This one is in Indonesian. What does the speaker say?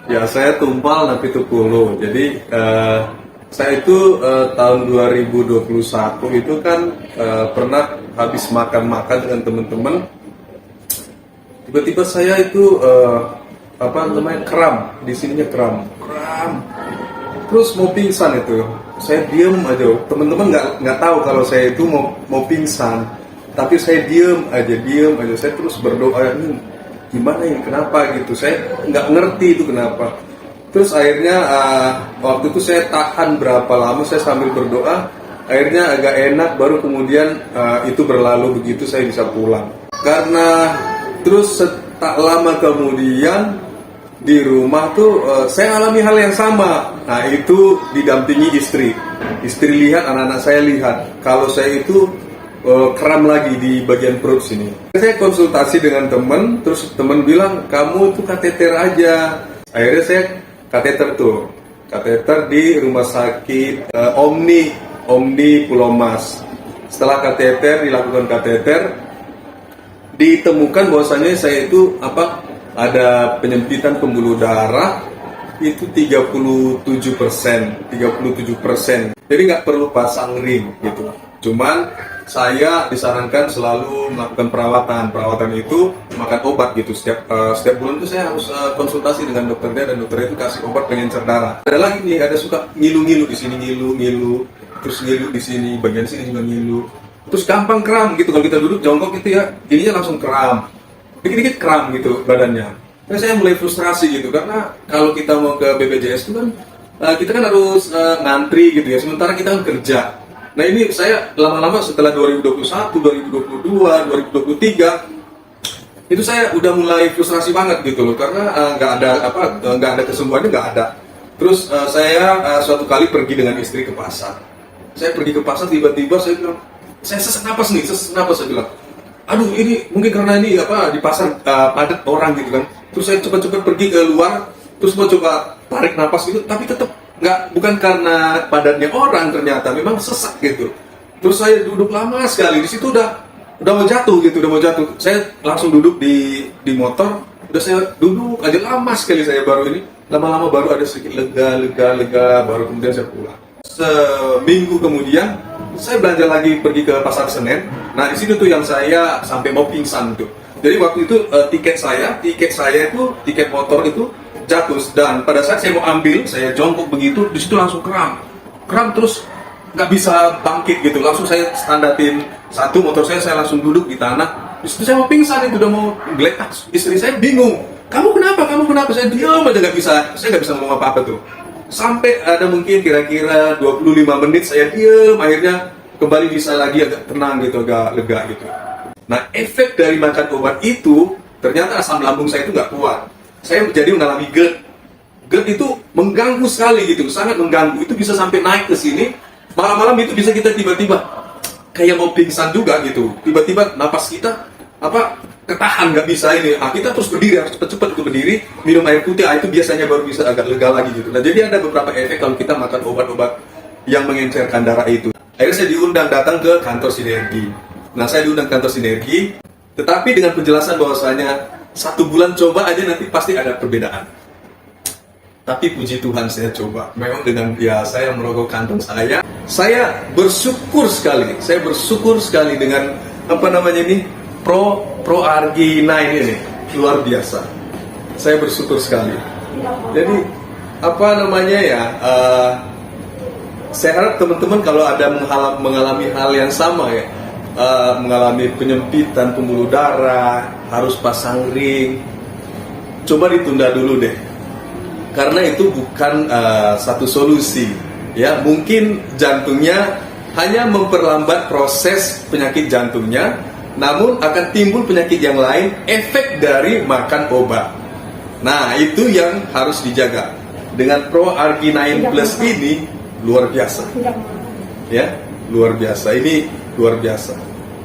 Ya, saya tumpal tapi tukulu. Jadi saya itu tahun 2021 itu kan pernah habis makan-makan dengan teman-teman. Tiba-tiba saya itu apa namanya, kram, di sininya kram. Terus mau pingsan itu. Saya diem aja. Teman-teman nggak tahu kalau saya itu mau pingsan. Tapi saya diem aja. Saya terus berdoa, ini gimana ini, kenapa gitu. Saya nggak ngerti itu kenapa. Terus akhirnya waktu itu saya tahan berapa lama, saya sambil berdoa. Akhirnya agak enak, baru kemudian itu berlalu, begitu saya bisa pulang. Karena terus tak lama kemudian di rumah tuh saya alami hal yang sama. Nah, itu didampingi istri. Istri lihat, anak-anak saya lihat kalau saya itu kram lagi di bagian perut sini. Saya konsultasi dengan teman, terus teman bilang kamu itu kateter aja. Akhirnya saya kateter di rumah sakit Omni Pulau Mas. Setelah dilakukan kateter, ditemukan bahwasanya saya itu ada penyempitan pembuluh darah itu 37%. Jadi nggak perlu pasang ring gitu. Cuman saya disarankan selalu melakukan perawatan itu makan obat gitu. Setiap bulan itu saya harus konsultasi dengan dokternya, dan dokternya itu kasih obat pengencer darah. Ada lagi nih, ada suka ngilu di sini, ngilu, terus ngilu di sini, bagian sini juga ngilu. Terus gampang kram gitu, kalau kita duduk jongkok gitu ya, ininya langsung kram. Dikit-dikit kram gitu badannya. Terus saya mulai frustrasi gitu, karena kalau kita mau ke BPJS itu kan kita kan harus ngantri gitu ya, sementara kita kan kerja. Nah, ini saya lama-lama setelah 2021, 2022, 2023 itu saya udah mulai frustrasi banget gitu loh, karena nggak ada kesembuhannya, nggak ada. Terus saya suatu kali pergi dengan istri ke pasar. Saya pergi ke pasar, tiba-tiba saya bilang, saya sesak napas, saya bilang, aduh ini mungkin karena ini di pasar padat orang gitu kan. Terus saya cepat-cepat pergi ke luar, terus mau coba tarik napas gitu, tapi tetap bukan karena padatnya orang, ternyata memang sesak gitu. Terus saya duduk lama sekali di situ, udah mau jatuh. Saya langsung duduk di motor, udah saya duduk aja lama sekali, saya baru ini lama-lama baru ada sedikit lega, baru kemudian saya pulang. Seminggu kemudian saya belanja lagi, pergi ke Pasar Senen. Nah, di situ tuh yang saya sampai mau pingsan tuh. Jadi waktu itu tiket motor itu jatuh, dan pada saat saya mau ambil, saya jongkok begitu, di situ langsung kram terus nggak bisa bangkit gitu. Langsung saya standarin satu motor saya langsung duduk di tanah. Di situ saya mau pingsan, itu udah mau geletak. Istri saya bingung, kamu kenapa? Saya diam aja, saya nggak bisa ngomong apa-apa tuh. Sampai ada mungkin kira-kira 25 menit saya diam, akhirnya kembali bisa lagi agak tenang gitu, agak lega gitu. Nah, efek dari makan obat itu, ternyata asam lambung saya itu nggak kuat. Saya jadi mengalami GERD. GERD itu mengganggu sekali gitu, sangat mengganggu. Itu bisa sampai naik ke sini. Malam-malam itu bisa kita tiba-tiba kayak mau pingsan juga gitu. Tiba-tiba napas kita ketahan, nggak bisa ini. Kita terus berdiri, harus cepat-cepat itu berdiri, minum air putih. Itu biasanya baru bisa agak lega lagi gitu. Nah, jadi ada beberapa efek kalau kita makan obat-obat yang mengencerkan darah itu. Akhirnya saya diundang datang ke kantor Sinergi. Nah, saya diundang ke kantor Sinergi, tetapi dengan penjelasan bahwasanya 1 bulan coba aja, nanti pasti ada perbedaan. Tapi puji Tuhan, saya coba. Memang dengan saya merogoh kantong saya bersyukur sekali dengan Pro Argi9 ini, luar biasa. Saya bersyukur sekali. Jadi saya harap teman-teman kalau ada mengalami hal yang sama ya, mengalami penyempitan pembuluh darah, harus pasang ring, coba ditunda dulu deh, karena itu bukan satu solusi ya. Mungkin jantungnya hanya memperlambat proses penyakit jantungnya, namun akan timbul penyakit yang lain efek dari makan obat. Nah, itu yang harus dijaga. Dengan Pro Argi9 Plus ini luar biasa ya, luar biasa, ini luar biasa.